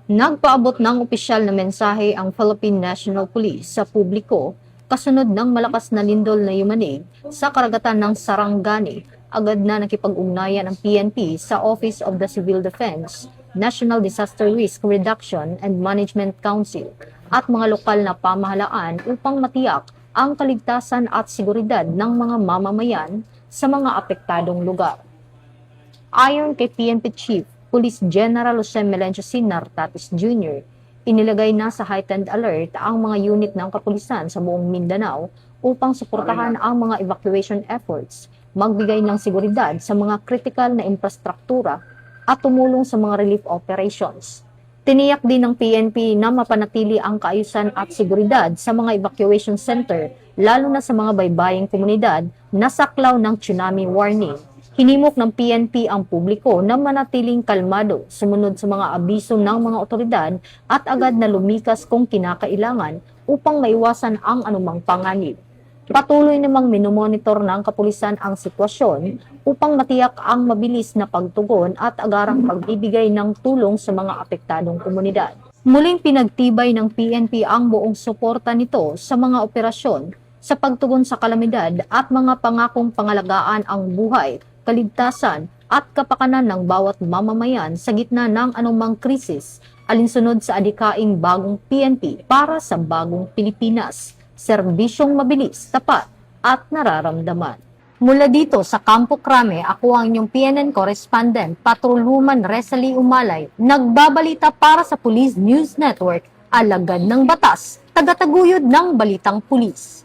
Nagpaabot ng opisyal na mensahe ang Philippine National Police sa publiko kasunod ng malakas na lindol na yumanig sa karagatan ng Sarangani. Agad na nakipag-ugnayan ang PNP sa Office of the Civil Defense, National Disaster Risk Reduction and Management Council at mga lokal na pamahalaan upang matiyak ang kaligtasan at seguridad ng mga mamamayan sa mga apektadong lugar. Ayon kay PNP Chief Police General Jose Melencio C. Nartatis Jr., inilagay na sa heightened alert ang mga unit ng kapulisan sa buong Mindanao upang suportahan ang mga evacuation efforts, magbigay ng seguridad sa mga critical na infrastruktura at tumulong sa mga relief operations. Tiniyak din ng PNP na mapanatili ang kaayusan at seguridad sa mga evacuation center, lalo na sa mga baybaying komunidad na saklaw ng tsunami warning. Hinimok ng PNP ang publiko na manatiling kalmado, sumunod sa mga abiso ng mga otoridad at agad na lumikas kung kinakailangan upang maiwasan ang anumang panganib. Patuloy namang minomonitor ng kapulisan ang sitwasyon upang matiyak ang mabilis na pagtugon at agarang pagbibigay ng tulong sa mga apektadong komunidad. Muling pinagtibay ng PNP ang buong suporta nito sa mga operasyon sa pagtugon sa kalamidad at mga pangakong pangalagaan ang buhay, kaligtasan at kapakanan ng bawat mamamayan sa gitna ng anumang krisis, alinsunod sa adikaing bagong PNP para sa bagong Pilipinas. Serbisyong mabilis, tapat at nararamdaman. Mula dito sa Campo Crame, ako ang inyong PNN correspondent, Patrolwoman Resalie Umalay, nagbabalita para sa Police News Network, alagad ng batas, tagataguyod ng balitang pulis.